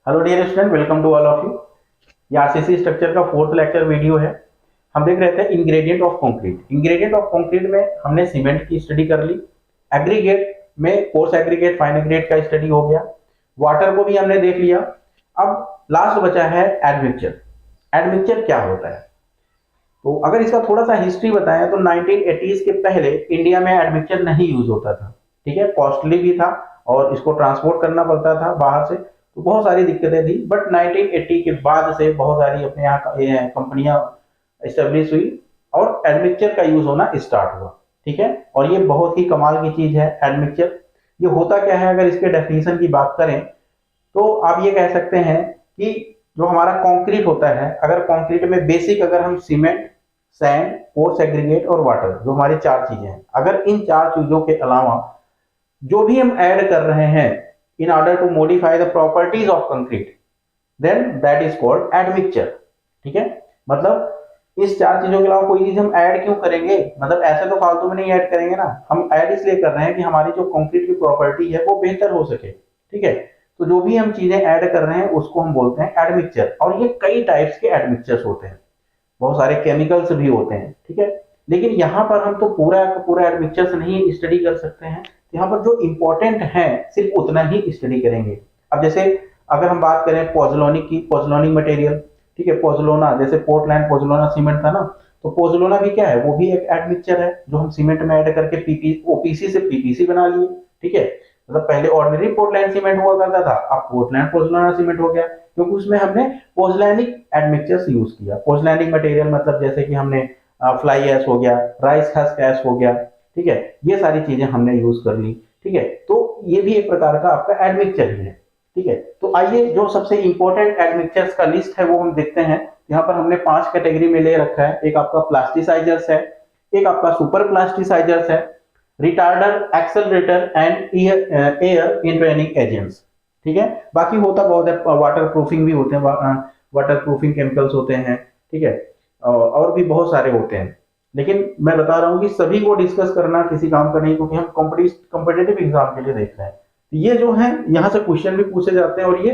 Hello dear student, welcome to all of you. ये RCC structure का fourth lecture video है। हम देख रहे थे ingredient of concrete. Ingredient of concrete में हमने सीमेंट की स्टडी कर ली। एग्रीगेट में कोर्स एग्रीगेट, फाइन एग्रीगेट का स्टडी हो गया। वाटर को भी हमने देख लिया। अब लास्ट बचा है एडमिक्सचर। एडमिक्सचर क्या होता है? तो अगर इसका थोड़ा सा हिस्ट्री बताएं तो 1980s के पहले इंडिया में एडमिक्सचर नहीं यूज होता था। ठीक है, कॉस्टली भी था और इसको ट्रांसपोर्ट करना पड़ता था बाहर से, तो बहुत सारी दिक्कतें थी। बट 1980 के बाद से बहुत सारी अपने यहाँ कंपनियां स्टेब्लिश हुई और एडमिक्सचर का यूज होना स्टार्ट हुआ। ठीक है, और ये बहुत ही कमाल की चीज है एडमिक्सचर। ये होता क्या है, अगर इसके डेफिनेशन की बात करें तो आप ये कह सकते हैं कि जो हमारा कंक्रीट होता है, अगर कंक्रीट में बेसिक अगर हम सीमेंट, सैंड, कोर्स एग्रीगेट और वाटर, जो हमारी चार चीजें हैं, अगर इन चार चीजों के अलावा जो भी हम ऐड कर रहे हैं in order to modify the properties of concrete, then that is called admixture. ठीक है, मतलब इस चार चीजों के अलावा कोई चीज हम ऐड क्यों करेंगे? मतलब ऐसे तो फालतू में नहीं ऐड करेंगे ना, हम ऐड इसलिए कर रहे हैं कि हमारी जो कंक्रीट की प्रॉपर्टी है वो बेहतर हो सके। ठीक है, तो जो भी हम चीजें ऐड कर रहे हैं उसको हम बोलते हैं एडमिक्सचर। और ये कई टाइप्स के एडमिक्सचर्स होते हैं, बहुत सारे केमिकल्स भी होते हैं। ठीक है, लेकिन यहाँ पर हम तो पूरा का पूरा एडमिक्सचर्स नहीं स्टडी कर सकते हैं। यहाँ पर जो इंपॉर्टेंट है सिर्फ उतना ही स्टडी करेंगे। अब जैसे अगर हम बात करें पोजोलानिक की, पोजोलानिक मटेरियल, ठीक है, पोजोलाना, जैसे पोर्टलैंड पोजोलाना सीमेंट था ना, तो पोजोलाना भी क्या है, वो भी एक एडमिक्सचर है जो हम सीमेंट में ऐड करके ओपीसी से पीपीसी बना लिए। ठीक है, मतलब पहले ऑर्डिनरी पोर्टलैंड सीमेंट हुआ करता था, अब पोर्टलैंड पोजोलाना सीमेंट हो गया, क्योंकि उसमें हमने पोजलैनिक एडमिक्सचर्स यूज किया। पोजलैनिक मटेरियल मतलब जैसे कि हमने फ्लाई ऐश हो गया, राइस हस्क ऐश हो गया। ठीक है, ये सारी चीजें हमने यूज कर ली। ठीक है, तो ये भी एक प्रकार का आपका एडमिक्सचर ही है। ठीक है, तो आइए जो सबसे इंपॉर्टेंट एडमिक्सचर्स का लिस्ट है वो हम देखते हैं। यहाँ पर हमने 5 कैटेगरी में ले रखा है। एक आपका प्लास्टिसाइजर्स है, एक आपका सुपर प्लास्टिसाइजर्स है, retarder, accelerator and air entraining agents. ठीक है, बाकी होता बहुत है, वाटर प्रूफिंग भी होते हैं, वाटर प्रूफिंग केमिकल्स होते हैं। ठीक है, और भी बहुत सारे होते हैं, लेकिन मैं बता रहा हूँ कि सभी को डिस्कस करना किसी काम का नहीं, क्योंकि हम कॉम्पिटेटिव एग्जाम के लिए देख रहे हैं। तो ये जो है यहाँ से क्वेश्चन भी पूछे जाते हैं और ये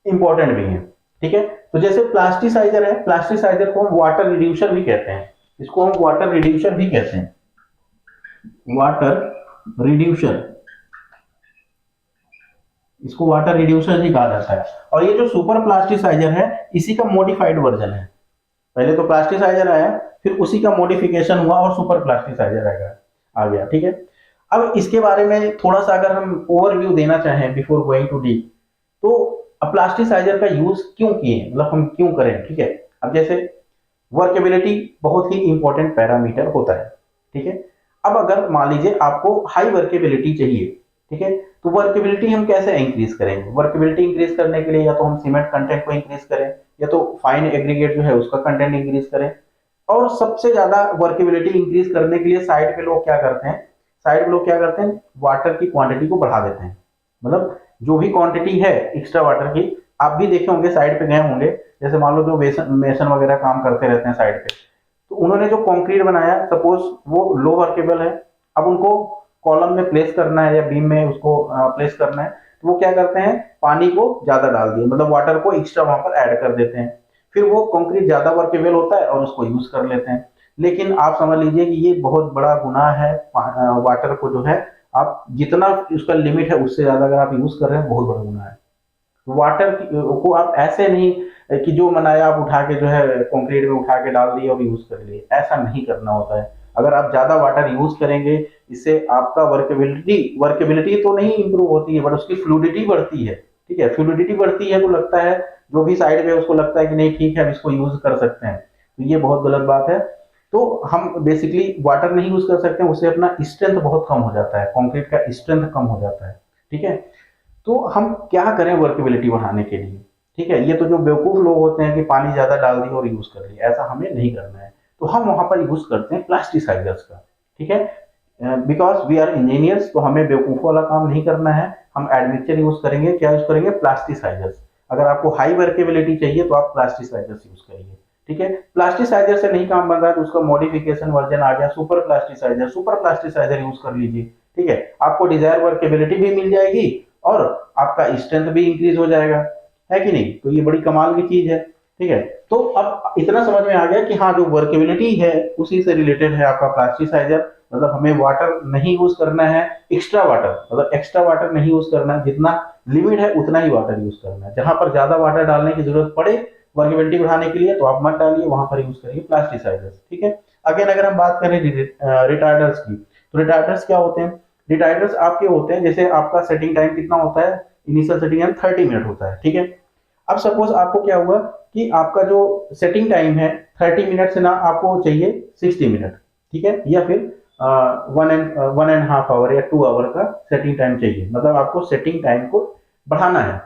इंपॉर्टेंट भी है। ठीक है, तो जैसे प्लास्टिसाइजर है, प्लास्टिसाइजर को हम वाटर रिड्यूसर भी कहते हैं, इसको हम वाटर रिड्यूसर भी कहते हैं, वाटर रिड्यूसर, इसको वाटर रिड्यूसर ही कहा जाता है। और ये जो सुपर प्लास्टिसाइजर है इसी का मॉडिफाइड वर्जन है। पहले तो प्लास्टिसाइजर आया, फिर उसी का मॉडिफिकेशन हुआ और सुपर प्लास्टिसाइजर आ गया। ठीक है, अब इसके बारे में थोड़ा सा अगर हम ओवरव्यू देना चाहें बिफोर गोइंग टू डीप, तो अब प्लास्टिसाइजर का यूज क्यों किए, मतलब हम क्यों करें। ठीक है, अब जैसे वर्केबिलिटी बहुत ही इंपॉर्टेंट पैरामीटर होता है। ठीक है, अब अगर मान लीजिए आपको हाई वर्केबिलिटी चाहिए, ठीक है, तो वर्केबिलिटी हम कैसे इंक्रीज करेंगे? वर्केबिलिटी इंक्रीज करने के लिए या तो हम सीमेंट कंटेंट को इंक्रीज करें, या तो फाइन एग्रीगेट जो है उसका कंटेंट इंक्रीज करें। और सबसे ज्यादा वर्केबिलिटी इंक्रीज करने के लिए साइड पे लोग क्या करते हैं, वाटर की क्वांटिटी को बढ़ा देते हैं। मतलब जो भी क्वांटिटी है एक्स्ट्रा वाटर की, आप भी देखे होंगे, साइड पे गए होंगे, जैसे मान लो जो मेसन वगैरह काम करते रहते हैं साइड पे, तो उन्होंने जो कंक्रीट बनाया, सपोज वो लो वर्केबल है, अब उनको कॉलम में प्लेस करना है या बीम में उसको प्लेस करना है, तो वो क्या करते हैं, पानी को ज्यादा डाल दिए, मतलब वाटर को एक्स्ट्रा वहां पर ऐड कर देते हैं, फिर वो कंक्रीट ज्यादा वर्केबल होता है और उसको यूज कर लेते हैं। लेकिन आप समझ लीजिए कि ये बहुत बड़ा गुनाह है। वाटर को जो है आप जितना उसका लिमिट है उससे ज्यादा अगर आप यूज कर रहे हैं, बहुत बड़ा गुनाह है। वाटर को आप ऐसे नहीं कि जो बनाया आप उठा के जो है कंक्रीट में उठा के डाल दिए और यूज कर लिए, ऐसा नहीं करना होता है। अगर आप ज्यादा वाटर यूज करेंगे, इससे आपका वर्केबिलिटी तो नहीं इंप्रूव होती है, बट उसकी फ्लूडिटी बढ़ती है। ठीक है, फ्लूडिटी बढ़ती है तो लगता है जो भी साइड में उसको लगता है कि नहीं ठीक है हम इसको यूज कर सकते हैं, तो ये बहुत गलत बात है। तो हम बेसिकली वाटर नहीं यूज कर सकते हैं, उससे अपना स्ट्रेंथ बहुत कम हो जाता है, कंक्रीट का स्ट्रेंथ कम हो जाता है। ठीक है, तो हम क्या करें वर्केबिलिटी बढ़ाने के लिए? ठीक है, ये तो जो बेवकूफ लोग होते हैं कि पानी ज्यादा डाल दिया और यूज कर लिया, ऐसा हमें नहीं करना है। तो हम वहां पर यूज करते हैं प्लास्टिसाइजर्स का। ठीक है, बिकॉज वी आर इंजीनियर्स, तो हमें बेवकूफ वाला काम नहीं करना है, हम एडमिक्सचर यूज करेंगे। क्या यूज करेंगे? प्लास्टिसाइजर्स। अगर आपको हाई वर्केबिलिटी चाहिए तो आप प्लास्टिसाइजर्स यूज करिए। ठीक है, प्लास्टिसाइजर से नहीं काम बन रहा है तो उसका मॉडिफिकेशन वर्जन आ गया super plasticiser, super plasticiser use कर लीजिए। ठीक है, आपको डिजायर वर्केबिलिटी भी मिल जाएगी और आपका स्ट्रेंथ भी इंक्रीज हो जाएगा। है कि नहीं? तो ये बड़ी कमाल की चीज है, ठीक है। तो अब इतना समझ में आ गया कि हाँ, जो वर्केबिलिटी है उसी से रिलेटेड है आपका प्लास्टिसाइजर। मतलब हमें वाटर नहीं यूज करना है, एक्स्ट्रा वाटर, मतलब एक्स्ट्रा वाटर नहीं यूज करना है, जितना लिमिट है उतना ही वाटर यूज करना है। जहां पर ज्यादा वाटर डालने की जरूरत पड़े वर्केबिलिटी बढ़ाने के लिए तो आप मत डालिए, वहां पर यूज करिए प्लास्टिसाइजर्स, ठीक है। अगेन अगर हम बात करें रिटार्डर्स की, तो रिटार्डर्स क्या होते हैं? रिटार्डर्स आपके होते हैं, जैसे आपका सेटिंग टाइम कितना होता है, इनिशियल सेटिंग टाइम 30 मिनट होता है, ठीक है। अब सपोज आपको क्या हुआ कि आपका जो सेटिंग टाइम है 30 मिनट से ना आपको चाहिए 60 मिनट, ठीक है, या फिर 1.5 आवर या 2 आवर का सेटिंग टाइम चाहिए, मतलब आपको सेटिंग टाइम को बढ़ाना है,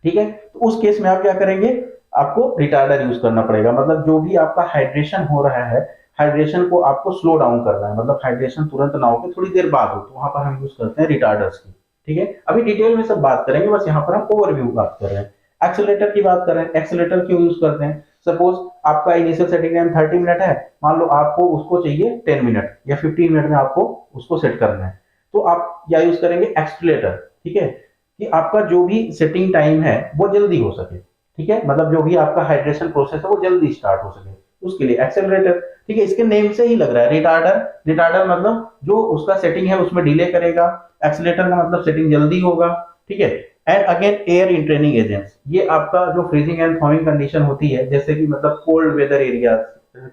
ठीक है। तो उस केस में आप क्या करेंगे, आपको रिटार्डर यूज करना पड़ेगा। मतलब जो भी आपका हाइड्रेशन हो रहा है, हाइड्रेशन को आपको स्लो डाउन करना है, मतलब हाइड्रेशन तुरंत ना हो के थोड़ी देर बाद हो, तो वहां पर हम यूज करते हैं रिटार्डर्स की, ठीक है। अभी डिटेल में सब बात करेंगे, बस यहाँ पर हम ओवरव्यू बात कर रहे हैं। एक्सेलेटर की बात करें, एक्सेलेटर क्यों यूज करते हैं? सपोज आपका इनिशियल सेटिंग टाइम 30 मिनट है, मान लो आपको उसको चाहिए 10 मिनट या 15 मिनट में आपको उसको सेट करना है, तो आप क्या यूज करेंगे? एक्सेलेटर, ठीक है, कि आपका जो भी सेटिंग टाइम है वो जल्दी हो सके, ठीक है, मतलब जो भी आपका हाइड्रेशन प्रोसेस है वो जल्दी स्टार्ट हो सके, उसके लिए एक्सेलरेटर, ठीक है। इसके नेम से ही लग रहा है रिटार्डर, रिटार्डर मतलब जो उसका सेटिंग है उसमें डिले करेगा, एक्सेलेटर का मतलब सेटिंग जल्दी होगा, ठीक है। And again air entraining agents, ये आपका जो फ्रीजिंग एंड थॉइंग कंडीशन होती है, जैसे कि मतलब कोल्ड वेदर एरिया,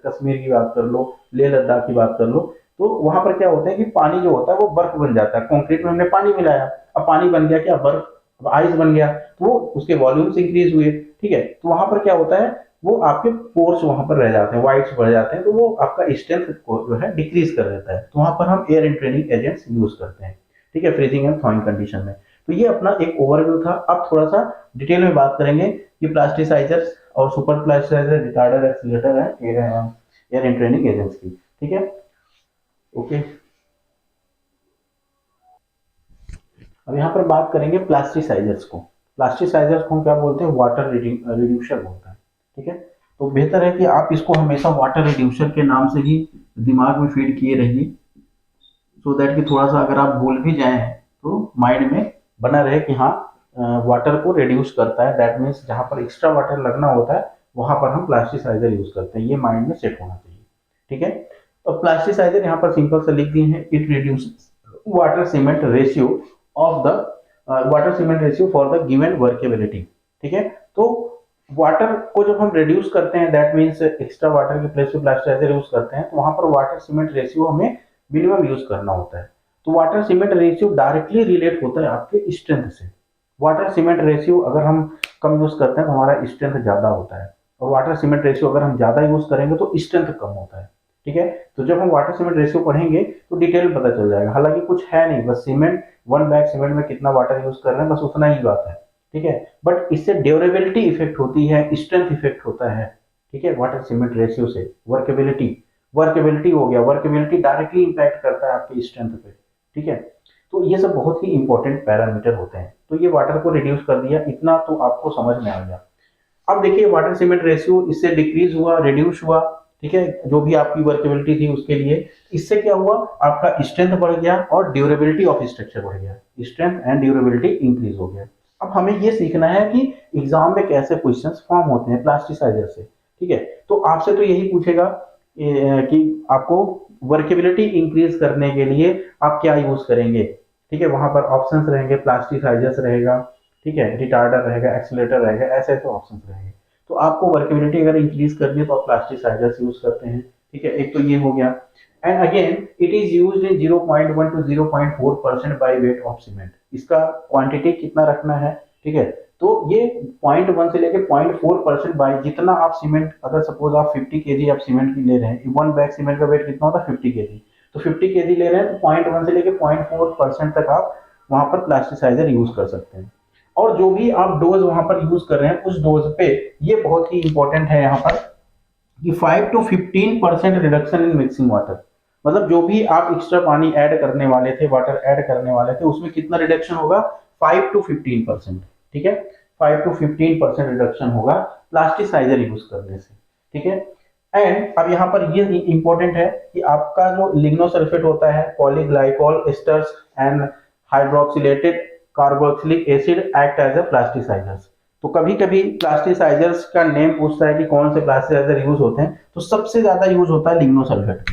कश्मीर की बात कर लो, लेह लद्दाख की बात कर लो, तो वहां पर क्या होता है कि पानी जो होता है वो बर्फ बन जाता है, कंक्रीट में हमने पानी मिलाया, अब पानी बन गया क्या? बर्फ, अब आइस बन गया, तो वो उसके वॉल्यूम्स इंक्रीज हुए, ठीक है। तो वहां पर क्या होता है, वो आपके पोर्स वहां पर रह जाते हैं, वाइट्स बढ़ जाते हैं, तो वो आपका स्ट्रेंथ को जो है डिक्रीज कर देता है, तो वहां पर हम एयर इंट्रेनिंग एजेंट्स यूज करते हैं, ठीक है, फ्रीजिंग एंड थॉइंग कंडीशन में। तो ये अपना एक ओवरव्यू था। अब थोड़ा सा डिटेल में बात करेंगे कि प्लास्टिसाइजर्स और सुपर प्लास्टिसाइजर, रिटार्डर, एक्सीलरेटर है एयर इंट्रेनिंग एजेंट्स की, ठीक है, ओके। अब यहाँ पर बात करेंगे प्लास्टिसाइजर्स को। प्लास्टिसाइजर्स को हम क्या बोलते हैं? वाटर रिड्यूसर बोलते हैं, ठीक है। तो बेहतर है कि आप इसको हमेशा वाटर रिड्यूसर के नाम से ही दिमाग में फीड किए रहिए, सो दैट कि थोड़ा सा अगर आप भूल भी जाए तो माइंड में बना रहे कि हाँ, वाटर को रिड्यूस करता है, दैट मीन्स जहाँ पर एक्स्ट्रा वाटर लगना होता है वहां पर हम प्लास्टिसाइजर यूज करते हैं, ये माइंड में सेट होना चाहिए, ठीक है। तो प्लास्टिसाइजर यहाँ पर सिंपल से लिख दिए हैं, it reduce water cement ratio of the water cement ratio for the given workability, ठीक है। तो वाटर को जब हम रिड्यूस करते हैं, दैट मीन्स एक्स्ट्रा वाटर के प्लेस पे प्लास्टिसाइजर यूज करते हैं, तो वहां पर वाटर सीमेंट रेशियो हमें मिनिमम यूज करना होता है। तो water cement ratio directly relate होता है आपके स्ट्रेंथ से। वाटर सीमेंट रेशियो अगर हम कम यूज करते हैं तो हमारा स्ट्रेंथ ज्यादा होता है, और वाटर सीमेंट रेशियो अगर हम ज्यादा यूज करेंगे तो स्ट्रेंथ कम होता है, ठीक है। तो जब हम वाटर सीमेंट रेशियो पढ़ेंगे तो डिटेल में पता चल जाएगा, हालांकि कुछ है नहीं, बस सीमेंट 1 बैग सीमेंट में कितना वाटर यूज कर रहे हैं बस उतना ही बात है, ठीक है। बट इससे ड्यूरेबिलिटी इफेक्ट होती है, स्ट्रेंथ इफेक्ट होता है, ठीक है, वाटर सीमेंट रेशियो से। वर्केबिलिटी, वर्केबिलिटी हो गया, वर्केबिलिटी डायरेक्टली इंपैक्ट करता है आपकी स्ट्रेंथ पे, ठीक है। तो ये सब बहुत ही इंपॉर्टेंट पैरामीटर होते हैं। तो ये वाटर को रिड्यूस कर दिया, इतना तो आपको समझ में आ गया। अब देखिए वाटर सीमेंट रेशियो इससे डिक्रीज हुआ, रिड्यूस हुआ, ठीक है, जो भी आपकी वर्केबिलिटी थी उसके लिए। इससे क्या हुआ, आपका स्ट्रेंथ बढ़ गया और ड्यूरेबिलिटी ऑफ स्ट्रक्चर बढ़ गया, स्ट्रेंथ एंड ड्यूरेबिलिटी इंक्रीज हो गया। अब हमें ये सीखना है कि एग्जाम में कैसे क्वेश्चंस फॉर्म होते हैं प्लास्टिसाइजर से, ठीक है। तो आपसे तो यही पूछेगा कि आपको वर्केबिलिटी इंक्रीज करने के लिए आप क्या यूज करेंगे, ठीक है। वहां पर ऑप्शंस रहेंगे, प्लास्टिसाइजर्स रहेगा, ठीक है, रिटार्डर रहेगा, एक्सीलरेटर रहेगा, ऐसे ऐसे ऑप्शंस रहेंगे। तो आपको वर्केबिलिटी अगर इंक्रीज करनी है तो आप प्लास्टिसाइजर्स यूज करते हैं, ठीक है, एक तो ये हो गया। And again it is used in 0.1 to 0.4% by weight of cement. इसका क्वांटिटी कितना रखना है, ठीक है, तो ये 0.1 से लेके 0.4% बाय, जितना आप सीमेंट, अगर सपोज आप 50 केजी आप सीमेंट की ले रहे हैं, 1 बैग सीमेंट का वेट कितना होता है 50 केजी, तो 50 केजी ले रहे हैं तो 0.1 से लेके 0.4% तक आप वहां पर प्लास्टिसाइजर यूज कर सकते हैं। और जो भी आप डोज वहां पर यूज कर रहे हैं उस डोज पे, ये बहुत ही इंपॉर्टेंट है यहाँ पर कि 5 to 15% reduction in mixing water. मतलब जो भी आप एक्स्ट्रा पानी ऐड करने वाले थे, वाटर ऐड करने वाले थे, उसमें कितना रिडक्शन होगा? 5 to 15%, ठीक है, 5 to 15% रिडक्शन होगा प्लास्टिसाइजर यूज करने से, ठीक है। एंड अब यहाँ पर ये इंपॉर्टेंट है कि आपका जो लिग्नोसल्फेट होता है, polyglycol esters and hydroxylated carboxylic acid act as a plasticizers. तो कभी कभी प्लास्टिसाइजर्स का नेम पूछता है कि कौन से प्लास्टिसाइजर यूज होते हैं, तो सबसे ज्यादा यूज होता है लिग्नोसल्फेट,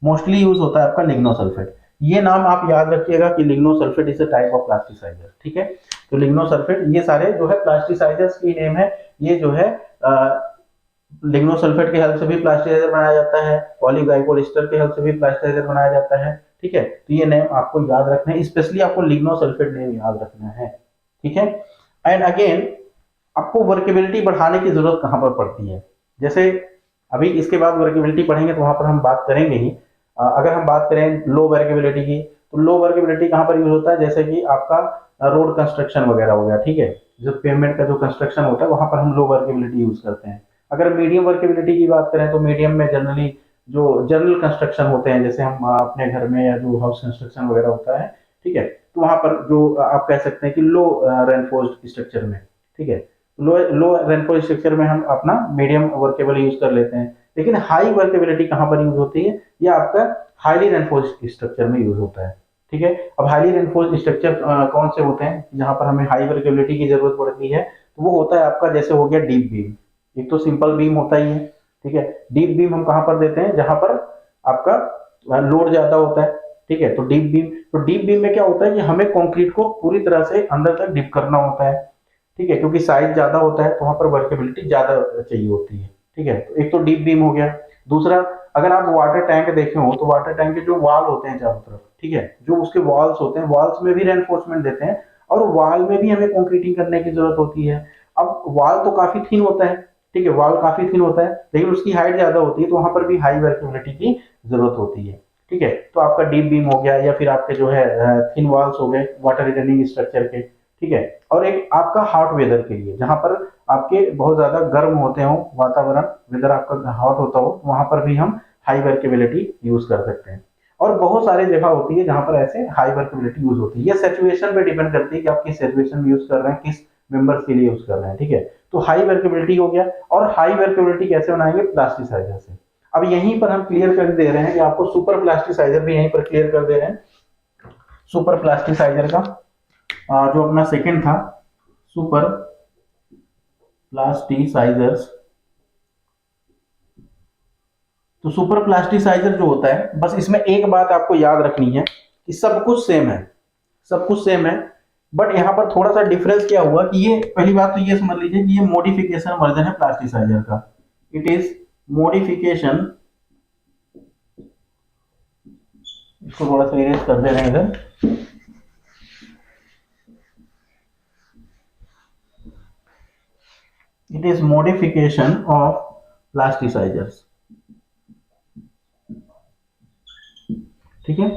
मोस्टली यूज होता है आपका लिग्नोसल्फेट। ये नाम आप याद रखिएगा कि lignosulphate is a type of plasticizer, ठीक है। तो लिग्नोसल्फेट, ये सारे जो है प्लास्टिसाइजर्स की नेम है। ये जो है लिग्नोसल्फेट के हेल्प से भी प्लास्टिसाइजर बनाया जाता है, पॉलीग्लाइकोल के हेल्प से भी प्लास्टिसाइजर बनाया जाता है, ठीक है। तो ये नेम आपको याद रखना है, स्पेशली आपको लिग्नोसल्फेट नेम याद रखना है, ठीक है। एंड अगेन आपको वर्केबिलिटी बढ़ाने की जरूरत कहां पर पड़ती है, जैसे अभी इसके बाद वर्केबिलिटी पढ़ेंगे तो वहां पर हम बात करेंगे ही। अगर हम बात करें लो वर्केबिलिटी की, तो लो वर्केबिलिटी कहां पर यूज होता है, जैसे कि आपका रोड कंस्ट्रक्शन वगैरह हो गया, ठीक है। जो पेमेंट का जो कंस्ट्रक्शन होता है वहां पर हम लो वर्केबिलिटी यूज करते हैं। अगर मीडियम वर्केबिलिटी की बात करें तो मीडियम में जनरली जो जनरल कंस्ट्रक्शन होते हैं, जैसे हम अपने घर में या जो हाउस कंस्ट्रक्शन वगैरह होता है, ठीक है, तो वहां पर जो आप कह सकते हैं कि लो रेनफोर्स्ड स्ट्रक्चर में, ठीक है, लो लो रेनफोर्स्ड स्ट्रक्चर में हम अपना मीडियम वर्केबल यूज कर लेते हैं। लेकिन हाई वर्केबिलिटी कहां पर यूज होती है, ये आपका हाईली रेनफोर्स्ड स्ट्रक्चर में यूज होता है, ठीक है। अब हाईली रेनफोर्स्ड स्ट्रक्चर कौन से होते हैं जहां पर हमें हाई वर्केबिलिटी की जरूरत पड़ती है, तो वो होता है आपका, जैसे हो गया डीप बीम। एक तो सिंपल बीम होता ही है, ठीक है। डीप बीम हम कहां पर देते हैं, जहां पर आपका लोड ज्यादा होता है, ठीक है। तो डीप बीम में क्या होता है कि हमें कंक्रीट को पूरी तरह से अंदर तक डिप करना होता है, ठीक है, क्योंकि साइज ज्यादा होता है तो वहां पर वर्केबिलिटी ज्यादा चाहिए होती है, ठीक है। तो एक तो डीप बीम हो गया। दूसरा, अगर आप वाटर टैंक देखे हो तो वाटर टैंक के जो वॉल होते हैं चारों तरफ, ठीक है, जो उसके वॉल्स होते हैं, वॉल्स में भी रेनफोर्समेंट देते हैं और वॉल में भी हमें कंक्रीटिंग करने की जरूरत होती है। अब वॉल तो काफी थिन होता है, ठीक है, वॉल काफी थिन होता है, लेकिन उसकी हाइट ज्यादा होती है, तो वहां पर भी हाई वर्केबिलिटी की जरूरत होती है, ठीक है। तो आपका डीप बीम हो गया, या फिर आपके जो है थिन वॉल्स हो गए वाटर रिटेनिंग स्ट्रक्चर के, ठीक है। और एक आपका हॉट वेदर के लिए, जहां पर आपके बहुत ज्यादा गर्म होते हो वातावरण, वेदर आपका हॉट होता हो, वहां पर भी हम हाई वर्केबिलिटी यूज कर सकते हैं। और बहुत सारी जगह होती है जहां पर ऐसे हाई वर्केबिलिटी यूज होती है। ये सिचुएशन पे डिपेंड करती है कि आप किस सिचुएशन में यूज कर रहे हैं, किस मेंबर्स के लिए यूज कर रहे हैं, ठीक है। तो हाई वर्केबिलिटी हो गया। और हाई वर्केबिलिटी कैसे बनाएंगे, प्लास्टिसाइजर से। अब यहीं पर हम क्लियर कर दे रहे हैं कि आपको सुपर प्लास्टिसाइजर भी यहीं पर क्लियर कर दे रहे हैं। सुपर प्लास्टिसाइजर का जो अपना सेकंड था, सुपर प्लास्टिसाइजर्स। तो सुपर प्लास्टिसाइजर जो होता है, बस इसमें एक बात आपको याद रखनी है कि सब कुछ सेम है, सब कुछ सेम है, बट यहां पर थोड़ा सा डिफरेंस क्या हुआ कि ये, पहली बात तो ये समझ लीजिए कि ये मॉडिफिकेशन वर्जन है प्लास्टिसाइजर का। इट इज मॉडिफिकेशन, इसको थोड़ा सा इरेज कर दे रहे हैं इधर। It is modification of plasticisers, ठीक है।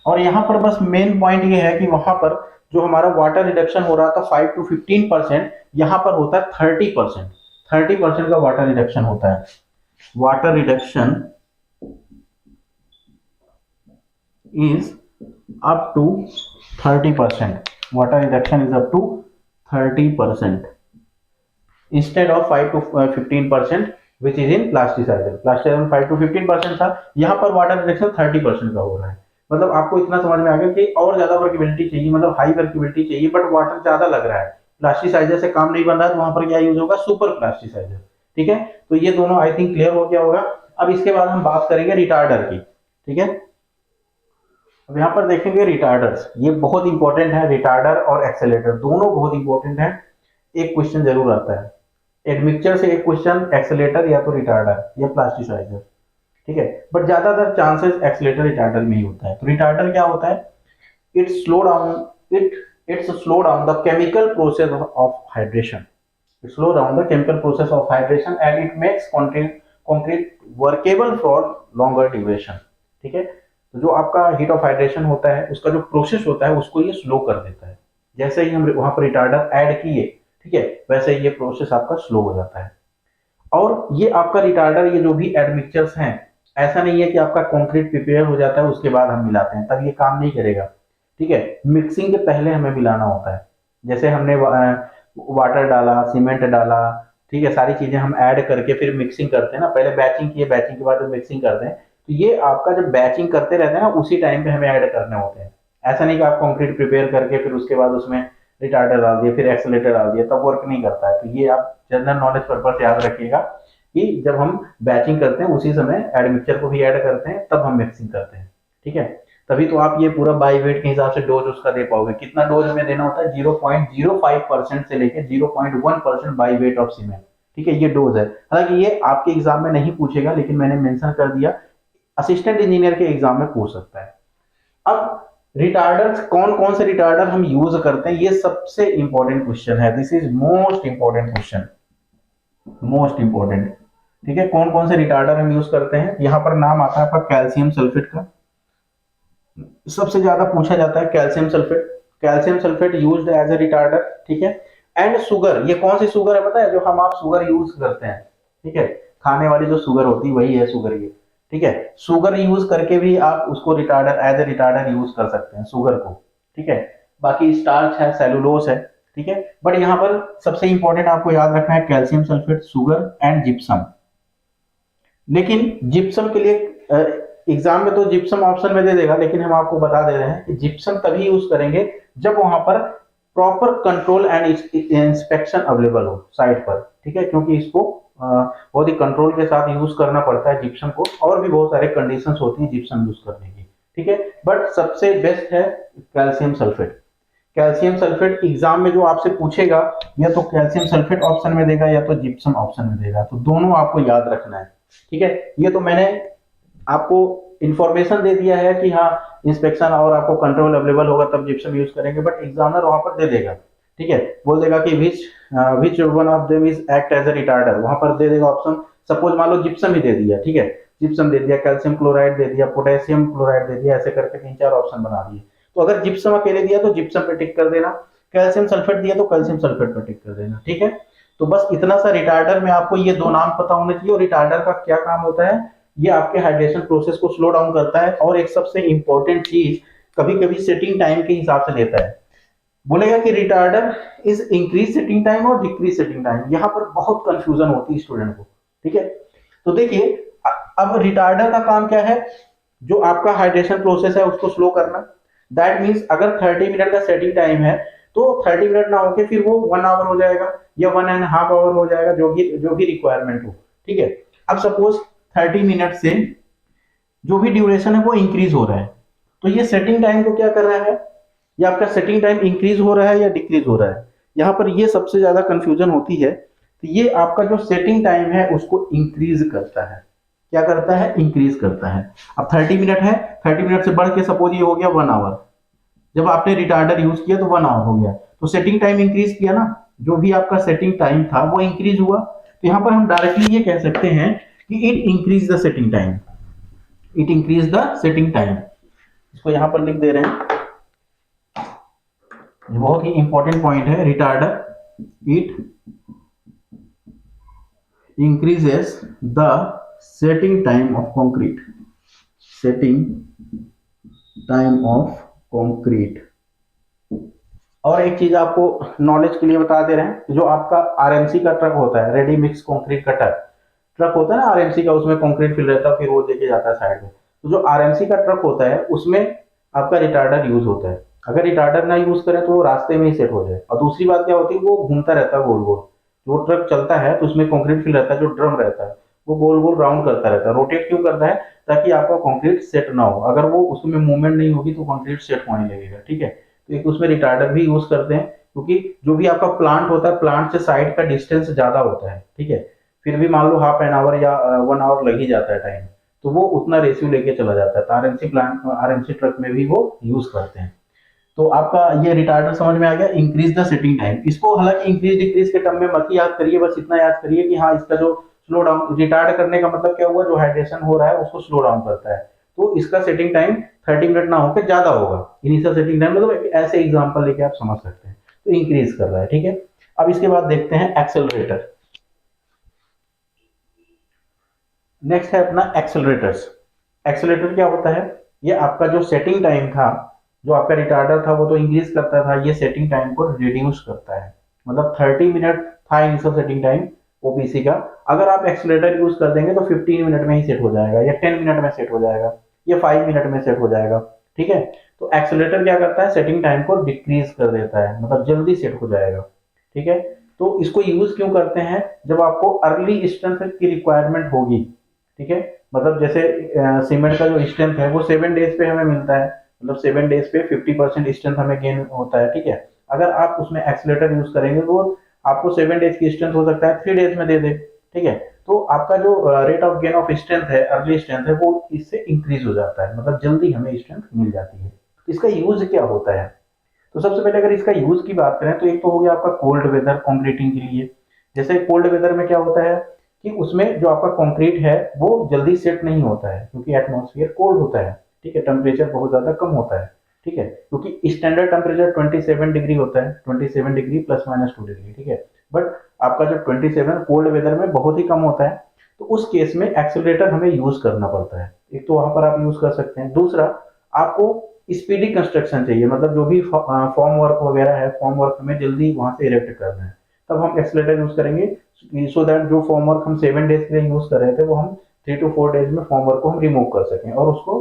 और यहां पर बस मेन पॉइंट ये है कि वहां पर जो हमारा वाटर रिडक्शन हो रहा था 5 to 15%, यहां पर होता है 30%। 30% का वाटर रिडक्शन होता है। Water reduction is up to 30%. Water reduction is up to 30% instead of 5 to 15% which is in plasticizer. Plasticizer में 5 to 15% था, यहाँ पर वाटर रिडक्शन 30% का हो रहा है। मतलब आपको इतना समझ में आ गया कि और ज्यादा वर्केबिलिटी चाहिए, मतलब हाई वर्केबिलिटी चाहिए, बट वाटर ज्यादा लग रहा है, प्लास्टिसाइजर से काम नहीं बन रहा है, तो वहां पर क्या यूज होगा, सुपर प्लास्टिसाइजर, ठीक है। तो ये दोनों आई थिंक क्लियर हो गया होगा। अब इसके बाद हम बात करेंगे रिटार्डर की, ठीक है। अब यहाँ पर देखेंगे रिटार्डर्स, ये बहुत इंपॉर्टेंट है, रिटार्डर और एक्सेलेटर दोनों बहुत इंपॉर्टेंट है। एक क्वेश्चन जरूर आता है एडमिक्सचर से, एक क्वेश्चन एक्सेलेटर या तो रिटार्डर या प्लास्टिसाइजर, ठीक है, बट ज्यादातर चांसेस एक्सेलेटर रिटार्डर में ही होता है। तो रिटार्डर क्या होता है, it slow down it's slow down the chemical process of hydration, it slow down the chemical process of hydration and it makes concrete workable for longer duration, ठीक है। तो जो आपका हीट ऑफ हाइड्रेशन होता है उसका जो प्रोसेस होता है उसको ये स्लो कर देता है। जैसे ही हम वहां पर रिटार्डर ऐड किए, ठीक है, वैसे ही ये प्रोसेस आपका स्लो हो जाता है। और ये आपका रिटार्डर, ये जो भी एडमिक्सचर्स हैं, ऐसा नहीं है कि आपका कंक्रीट प्रिपेयर हो जाता है उसके बाद हम मिलाते हैं, तब ये काम नहीं करेगा, ठीक है। मिक्सिंग के पहले हमें मिलाना होता है। जैसे हमने वाटर डाला, सीमेंट डाला, ठीक है, सारी चीजें हम ऐड करके फिर मिक्सिंग करते हैं ना, पहले बैचिंग किए, बैचिंग के बाद मिक्सिंग करते हैं। तो ये आपका जब बैचिंग करते रहते हैं ना, उसी टाइम पे हमें ऐड करने होते हैं। ऐसा नहीं कि आप कंक्रीट प्रिपेयर करके फिर उसके बाद उसमें रिटार्डर डाल दिया, फिर एक्सेलरेटर डाल दिया, तब वर्क नहीं करता है। तो ये आप जनरल नॉलेज पर्पज से याद रखिएगा कि जब हम बैचिंग करते हैं उसी समय एडमिक्सचर को भी ऐड करते हैं, तब हम मिक्सिंग करते हैं, ठीक है। तभी तो आप ये पूरा बाई वेट के हिसाब से डोज उसका दे पाओगे। कितना डोज हमें देना होता है? 0.05% से लेकर 0.1% बाई वेट ऑफ सीमेंट, ठीक है, ये डोज है। हालांकि ये आपके एग्जाम में नहीं पूछेगा, लेकिन मैंने मेंशन कर दिया, असिस्टेंट इंजीनियर के एग्जाम में पूछ सकता है। अब रिटार्डर, कौन कौन से रिटार्डर हम यूज करते हैं, ये सबसे इंपॉर्टेंट क्वेश्चन है। This is most important question, most important, ठीक है। कौन कौन से रिटार्डर हम यूज करते हैं? यहाँ पर नाम आता है आपका कैल्शियम सल्फेट का, सबसे ज्यादा पूछा जाता है calcium sulphate. Calcium sulphate used as a retarder, ठीक है। एंड शुगर, ये कौन सी शुगर है पता है? जो हम आप शुगर यूज करते हैं, ठीक है, खाने वाली जो शुगर होती है वही है शुगर, ये, ठीक है। शुगर यूज करके भी आप उसको retarder, as a retarder use कर सकते हैं शुगर को, ठीक है। बाकी स्टार्च है, सेलुलोस है, ठीक है। बट यहाँ पर सबसे इंपॉर्टेंट आपको याद रखना है calcium sulphate, sugar and gypsum. लेकिन जिप्सम के लिए एग्जाम में तो जिप्सम ऑप्शन में दे देगा, लेकिन हम आपको बता दे रहे हैं कि जिप्सम तभी यूज करेंगे जब वहां पर proper control and inspection available हो साइट पर, ठीक है। क्योंकि इसको बहुत ही कंट्रोल के साथ यूज करना पड़ता है जिप्सम को, और भी बहुत सारे कंडीशंस होती हैं जिप्सम यूज करने की, ठीक है। बट सबसे बेस्ट है calcium sulphate. Calcium sulphate exam में जो आपसे पूछेगा, या तो कैल्शियम सल्फेट ऑप्शन में देगा या तो जिप्सम ऑप्शन में देगा, तो दोनों आपको याद रखना है, ठीक है। ये तो मैंने आपको इंफॉर्मेशन दे दिया है कि हाँ इंस्पेक्शन और आपको कंट्रोल अवेलेबल होगा तब जिप्सम यूज करेंगे, बट एग्जामिनर वहां पर दे देगा, ठीक है, बोल देगा कि which one of them is act as a retarder, वहां पर दे देगा ऑप्शन। सपोज मान लो जिप्सम ही दे दिया, ठीक है, जिप्सम दे दिया, कैल्शियम क्लोराइड दे दिया, पोटेशियम क्लोराइड दे दिया, ऐसे करके 3-4 ऑप्शन बना दिए। तो अगर जिप्सम अकेले दिया तो जिप्सम पे टिक कर देना, कैल्शियम सल्फेट दिया तो कैल्शियम सल्फेट पे टिक कर देना, ठीक है। तो बस इतना सा रिटार्डर में आपको ये दो नाम पता होने चाहिए। और रिटार्डर का क्या काम होता है? ये आपके हाइड्रेशन प्रोसेस को स्लो डाउन करता है, और एक सबसे इंपॉर्टेंट चीज कभी कभी सेटिंग टाइम के हिसाब से लेता है। बोलेगा कि retarder is increase setting time और डिक्रीज सेटिंग टाइम, यहां पर बहुत कंफ्यूजन होती है स्टूडेंट को, ठीक है। तो देखिए, अब रिटार्डर का काम क्या है? जो आपका हाइड्रेशन प्रोसेस है उसको स्लो करना। दैट मीन्स अगर 30 मिनट का सेटिंग टाइम है तो 30 मिनट ना होके फिर वो 1 आवर हो जाएगा या 1.5 आवर हो जाएगा, जो भी रिक्वायरमेंट हो, ठीक है। अब सपोज 30 मिनट से जो भी ड्यूरेशन है वो इंक्रीज हो रहा है, तो ये सेटिंग टाइम को क्या कर रहा है? ये आपका सेटिंग टाइम इंक्रीज हो रहा है या डिक्रीज हो रहा है? यहाँ पर ये सबसे ज्यादा कंफ्यूजन होती है। तो ये आपका जो सेटिंग टाइम है उसको इंक्रीज करता है। क्या करता है? इंक्रीज करता है। अब 30 मिनट है, 30 मिनट से बढ़ के सपोज ये हो गया 1 आवर, जब आपने रिटार्डर यूज किया तो 1 आवर हो गया, तो सेटिंग टाइम इंक्रीज किया ना, जो भी आपका सेटिंग टाइम था वो इंक्रीज हुआ। तो यहाँ पर हम डायरेक्टली ये कह सकते हैं कि it increase the setting time, it increase the setting time. इसको यहाँ पर लिख दे रहे हैं, ये बहुत ही इंपॉर्टेंट पॉइंट है। Retarder it increases the setting time of concrete, setting time of concrete. और एक चीज आपको नॉलेज के लिए बता दे रहे हैं, जो आपका आरएमसी का ट्रक होता है, ready mix concrete cutter truck होता है ना आरएमसी का, उसमें कंक्रीट फिल रहता है, फिर वो लेके जाता है साइड में। तो जो आरएमसी का ट्रक होता है उसमें आपका रिटार्डर यूज होता है। अगर रिटार्डर ना यूज करें तो वो रास्ते में ही सेट हो जाए। और दूसरी बात क्या होती है, वो घूमता रहता है गोल गोल। जो ट्रक चलता है तो उसमें कंक्रीट फिल रहता है, जो ड्रम रहता है वो गोल गोल राउंड करता रहता है। रोटेट क्यों करता है? ताकि आपका कंक्रीट सेट ना हो। अगर वो उसमें मूवमेंट नहीं होगी तो कंक्रीट सेट होने लगेगा, ठीक है। तो एक उसमें रिटार्डर भी यूज करते हैं, क्योंकि जो भी आपका प्लांट होता है, प्लांट से साइड का डिस्टेंस ज्यादा होता है, ठीक है। फिर भी मान लो हाफ एन आवर या 1 आवर लग ही जाता है टाइम, तो वो उतना रेशियो लेके चला जाता है। तो आरएमसी प्लांट, आरएमसी ट्रक में भी वो यूज करते हैं। तो आपका ये रिटार्डर समझ में आ गया, इंक्रीज द सेटिंग टाइम। इसको हालांकि इंक्रीज डिक्रीज के टर्म में मत ही याद करिए, बस इतना याद करिए कि हाँ इसका जो स्लो डाउन, रिटार्ड करने का मतलब क्या हुआ, जो हाइड्रेशन हो रहा है उसको स्लो डाउन करता है। तो इसका सेटिंग टाइम 30 मिनट ना होकर ज्यादा होगा। इनिशियल सेटिंग टाइम मतलब ऐसे एग्जांपल लेके आप समझ सकते हैं। तो इंक्रीज कर रहा है, ठीक है। अब इसके बाद देखते हैं एक्सेलरेटर। नेक्स्ट है अपना एक्सेलरेटर्स। एक्सेलरेटर क्या होता है? ये आपका जो सेटिंग टाइम था, जो आपका रिटार्डर था वो तो इंक्रीज करता था, ये सेटिंग टाइम को रिड्यूस करता है। मतलब 30 मिनट था इनिशियल सेटिंग टाइम ओपीसी का, अगर आप एक्सेलरेटर यूज कर देंगे तो 15 मिनट में ही सेट हो जाएगा, या 10 मिनट में सेट हो जाएगा, या 5 मिनट में सेट हो जाएगा। ठीक है। तो एक्सेलेरेटर क्या करता है, सेटिंग टाइम को डिक्रीज कर देता है, मतलब जल्दी सेट हो जाएगा, ठीक है। तो इसको यूज क्यों करते हैं, जब आपको अर्ली स्ट्रेंथ की रिक्वायरमेंट होगी, ठीक है। मतलब जैसे सीमेंट का जो स्ट्रेंथ है वो 7 डेज पे हमें मिलता है, मतलब 7 डेज पे 50% स्ट्रेंथ हमें गेन होता है, ठीक है। अगर आप उसमें एक्सेलेरेटर यूज करेंगे तो आपको 7 डेज की स्ट्रेंथ हो सकता है 3 डेज में दे दे, ठीक है। तो आपका जो rate of gain of strength है, अर्ली स्ट्रेंथ है, वो इससे इंक्रीज हो जाता है, मतलब जल्दी हमें स्ट्रेंथ मिल जाती है। इसका यूज क्या होता है, तो सबसे पहले अगर इसका यूज की बात करें तो एक तो हो गया आपका कोल्ड वेदर कंक्रीटिंग के लिए। जैसे कोल्ड वेदर में क्या होता है कि उसमें जो आपका कंक्रीट है वो जल्दी सेट नहीं होता है, क्योंकि एटमॉस्फेयर कोल्ड होता है, ठीक है, टेम्परेचर बहुत ज्यादा कम होता है, ठीक है। क्योंकि स्टैंडर्ड टेम्परेचर 27 डिग्री होता है, 27 डिग्री ±2 डिग्री, ठीक है। बट आपका जो 27 कोल्ड वेदर में बहुत ही कम होता है, तो उस केस में एक्सेलरेटर हमें यूज करना पड़ता है। एक तो वहां पर आप यूज कर सकते हैं, दूसरा आपको स्पीडी कंस्ट्रक्शन चाहिए, मतलब जो भी फॉर्म वर्क वगैरह है, फॉर्म वर्क हमें जल्दी वहां से इरेक्ट करना है, तब हम एक्सेलरेटर यूज करेंगे, सो दैट जो फॉर्म वर्क हम 7 डेज के लिए यूज कर रहे थे वो हम 3 to 4 डेज में फॉर्म वर्क को हम रिमूव कर सकें और उसको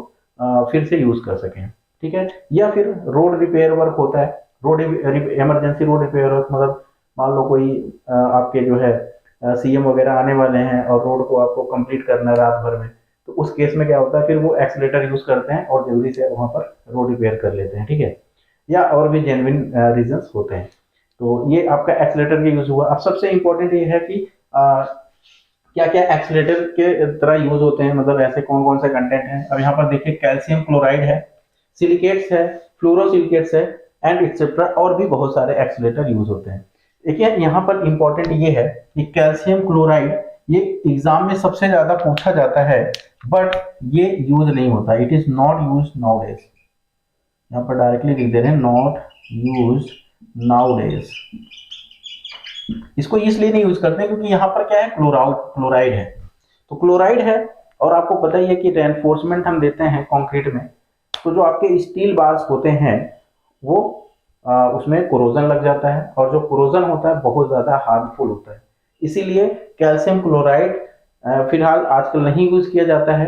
फिर से यूज कर सकें, ठीक है। या फिर रोड रिपेयर वर्क होता है, road emergency road repair work, मतलब मान लो कोई आपके जो है सीएम वगैरह आने वाले हैं और रोड को आपको कंप्लीट करना है रात भर में, तो उस केस में क्या होता है, फिर वो एक्सीलेटर यूज करते हैं और जल्दी से वहां पर रोड रिपेयर कर लेते हैं, ठीक है। या और भी जेन्युइन रीजंस होते हैं। तो ये आपका एक्सीलेटर का यूज हुआ। अब सबसे इंपॉर्टेंट ये है कि क्या क्या एक्सीलेटर के तरह यूज होते हैं, मतलब ऐसे कौन कौन से कंटेंट हैं। अब यहाँ पर देखिए कैल्शियम क्लोराइड है, सिलिकेट्स है, फ्लोरोसिलिकेट्स है, एंड एक्सेट्रा, और भी बहुत सारे एक्सीलेटर यूज होते हैं। देखिए यहाँ पर इंपॉर्टेंट ये है कि कैल्शियम क्लोराइड ये एग्जाम में सबसे ज्यादा पूछा जाता है, बट ये यूज नहीं होता, it is not use now days. यहाँ पर डायरेक्टली लिख दे रहे हैं नॉट यूज नाउ डेज। इसको इसलिए नहीं यूज करते क्योंकि यहाँ पर क्या है, क्लोराइड है। तो क्लोराइड है, और आपको पता ही है कि रेनफोर्समेंट हम देते हैं कंक्रीट में, तो जो आपके स्टील बार्स होते हैं वो उसमें कोरोजन लग जाता है, और जो कोरोजन होता है बहुत ज्यादा हार्मफुल होता है। इसीलिए कैल्शियम क्लोराइड फिलहाल आजकल नहीं यूज किया जाता है।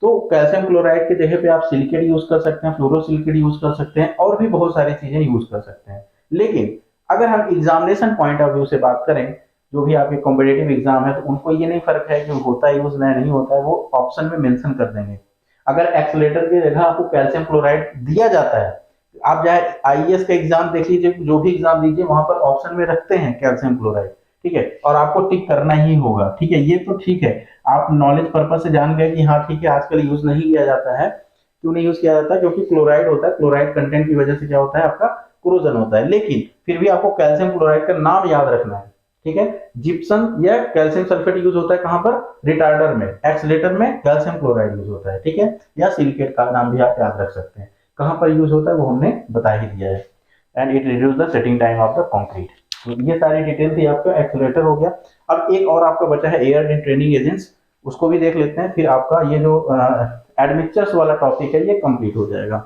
तो कैल्शियम क्लोराइड की जगह पे आप सिलिकेट यूज कर सकते हैं, फ्लोरोसिलिकेट यूज कर सकते हैं, और भी बहुत सारी चीजें यूज कर सकते हैं। लेकिन अगर हम एग्जामिनेशन पॉइंट ऑफ व्यू से बात करें, जो भी आपके कॉम्पिटेटिव एग्जाम है, तो उनको ये नहीं फर्क है कि होता है यूज नहीं होता है, वो ऑप्शन में मेंशन कर देंगे। अगर एक्सीलेटर की जगह आपको कैल्शियम क्लोराइड दिया जाता है, आप चाहे आईएएस का एग्जाम देख लीजिए, जो भी एग्जाम दीजिए, वहां पर ऑप्शन में रखते हैं कैल्शियम क्लोराइड, ठीक है, और आपको टिक करना ही होगा, ठीक है। ये तो ठीक है, आप नॉलेज पर्पज से जान गए कि हाँ ठीक है, आजकल यूज नहीं किया जाता है। क्यों नहीं यूज किया जाता, क्योंकि क्लोराइड होता है, क्लोराइड कंटेंट की वजह से क्या होता है, आपका क्रोजन होता है। लेकिन फिर भी आपको कैल्शियम क्लोराइड का नाम याद रखना है, ठीक है। जिप्सम या कैल्शियम सल्फेट यूज होता है कहां पर, रिटार्डर में। एक्सीलेटर में कैल्शियम क्लोराइड यूज होता है, ठीक है। या सिलिकेट का नाम भी आप याद रख सकते हैं। कहां पर यूज होता है वो हमने बता ही दिया है। And it reduce the setting time of the concrete. तो ये सारी डिटेल थी, आपका एक्सीलेटर हो गया। अब एक और आपका बचा है एयर ट्रेनिंग एजेंट्स, उसको भी देख लेते हैं, फिर आपका ये जो एडमिक्सचर्स वाला टॉपिक है ये कंप्लीट हो जाएगा।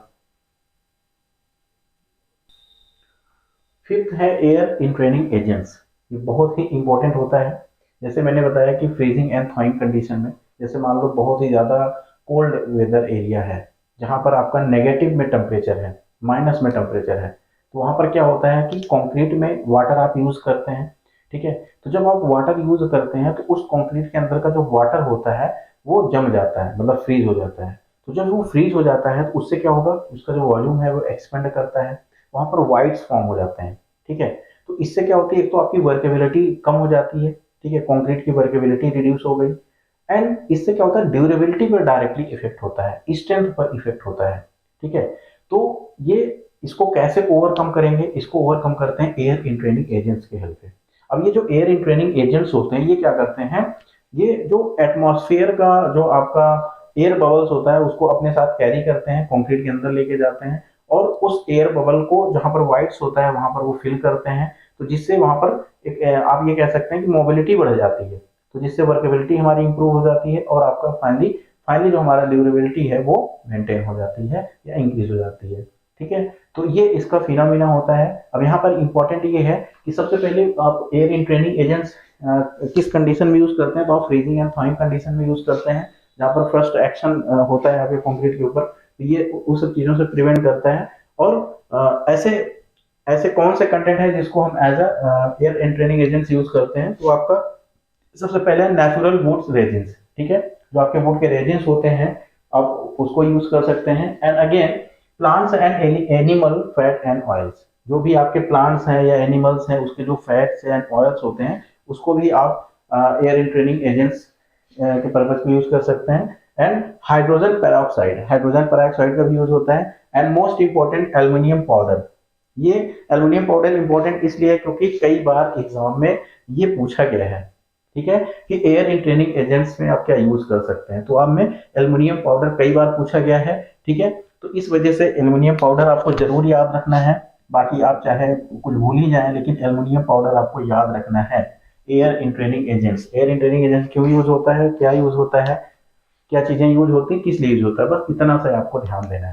फिफ्थ है एयर इन ट्रेनिंग एजेंट्स। ये बहुत ही इंपॉर्टेंट होता है। जैसे मैंने बताया कि फ्रीजिंग एंड थॉइंग कंडीशन में, जैसे मान लो बहुत ही ज़्यादा कोल्ड वेदर एरिया है, जहाँ पर आपका नेगेटिव में टेम्परेचर है, माइनस में टेम्परेचर है, तो वहाँ पर क्या होता है कि कंक्रीट में वाटर आप यूज़ करते हैं, ठीक है। तो जब आप वाटर यूज़ करते हैं तो उस कंक्रीट के अंदर का जो वाटर होता है वो जम जाता है, मतलब फ्रीज हो जाता है। तो जब वो फ्रीज हो जाता है तो उससे क्या होगा, उसका जो वॉल्यूम है वो एक्सपेंड करता है, वहाँ पर वाइड्स फॉर्म हो जाते हैं, ठीक है। तो इससे क्या होती है, एक तो आपकी वर्केबिलिटी कम हो जाती है, ठीक है, कंक्रीट की वर्केबिलिटी रिड्यूस हो गई। एंड इससे क्या होता है, ड्यूरेबिलिटी पर डायरेक्टली इफेक्ट होता है, स्ट्रेंथ पर इफेक्ट होता है, ठीक है। तो ये इसको कैसे ओवरकम करेंगे, इसको ओवरकम करते हैं एयर इंट्रेनिंग एजेंट्स के हेल्प से। अब ये जो एयर इंट्रेनिंग एजेंट्स होते हैं ये क्या करते हैं, ये जो एटमॉस्फेयर का जो आपका एयर बबल्स होता है उसको अपने साथ कैरी करते हैं, कंक्रीट के अंदर लेके जाते हैं, और उस एयर बबल को जहां पर वाइड्स होता है वहां पर वो फिल करते हैं। तो जिससे वहां पर एक आप ये कह सकते हैं कि मोबिलिटी बढ़ जाती है, तो जिससे वर्केबिलिटी हमारी इंप्रूव हो जाती है, और आपका फाइनली फाइनली जो हमारा ड्यूरेबिलिटी है वो मेंटेन हो जाती है या इंक्रीज हो जाती है, ठीक है। तो ये इसका फिनोमिना होता है। अब यहाँ पर इंपॉर्टेंट ये है कि सबसे पहले आप एयर इन ट्रेनिंग एजेंट्स किस कंडीशन में यूज करते हैं, तो आप फ्रीजिंग एंड थॉइंग कंडीशन में यूज करते हैं, जहाँ पर फर्स्ट एक्शन होता है आपके कंक्रीट के ऊपर, तो ये उस सब चीज़ों से प्रिवेंट करता है। और ऐसे ऐसे कौन से कंटेंट है जिसको हम as a air and training agents use करते हैं, तो आपका सबसे पहले नेचुरल वुड्स रेजिन्स, ठीक है, जो आपके वुड के रेजिन्स होते हैं आप उसको यूज कर सकते हैं। And again plants and animal fat and oils, जो भी आपके प्लांट्स हैं या एनिमल्स हैं उसके जो फैट्स एंड ऑयल्स होते हैं उसको भी आप एयर इन ट्रेनिंग एजेंट्स के पर्पज में यूज कर सकते हैं। एंड हाइड्रोजन पेरोक्साइड का भी यूज होता है। And most important aluminium powder. ये एल्युमिनियम पाउडर इंपॉर्टेंट इसलिए है क्योंकि कई बार एग्जाम में ये पूछा गया है, ठीक है, कि एयर इन ट्रेनिंग एजेंट्स में आप क्या यूज कर सकते हैं, तो आप में एल्युमिनियम पाउडर कई बार पूछा गया है, ठीक है। तो इस वजह से एल्युमिनियम पाउडर आपको जरूर याद रखना है। बाकी आप चाहे कुछ भूल ही जाएं लेकिन एल्युमिनियम पाउडर आपको याद रखना है। Air in training agents, air in training agents क्यों यूज होता है, क्या यूज होता है, क्या चीजें यूज होती है, किस लिए यूज होता है, बस इतना से आपको ध्यान देना है।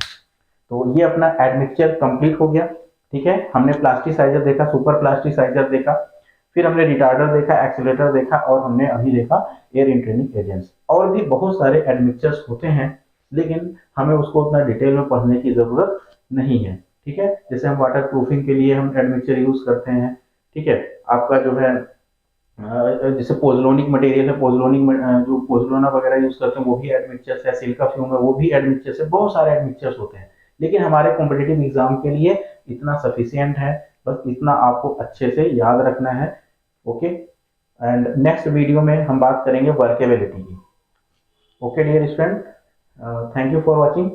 तो ये अपना एडमिक्सचर कंप्लीट हो गया, ठीक है। हमने प्लास्टिसाइजर देखा, सुपर प्लास्टिसाइजर देखा, फिर हमने रिटार्डर देखा, एक्सीलरेटर देखा, और हमने अभी देखा एयर इन ट्रेनिंग एजेंट्स। और भी बहुत सारे एडमिक्सचर्स होते हैं लेकिन हमें उसको उतना डिटेल में पढ़ने की जरूरत नहीं है, ठीक है। जैसे हम वाटर प्रूफिंग के लिए हम एडमिक्सचर यूज करते हैं, ठीक है। आपका जो है जैसे पोजलोनिक मटेरियल है, जो पोजलोना वगैरह यूज करते हैं वो भी एडमिक्सचर्स है, सिल्का फ्यूम है वो भी एडमिक्सचर्स है, बहुत सारे एडमिक्सचर्स होते हैं। लेकिन हमारे कॉम्पिटेटिव एग्जाम के लिए इतना सफिशियंट है, बस इतना आपको अच्छे से याद रखना है। ओके, एंड नेक्स्ट वीडियो में हम बात करेंगे वर्केबिलिटी की। Okay dear student, thank you for watching.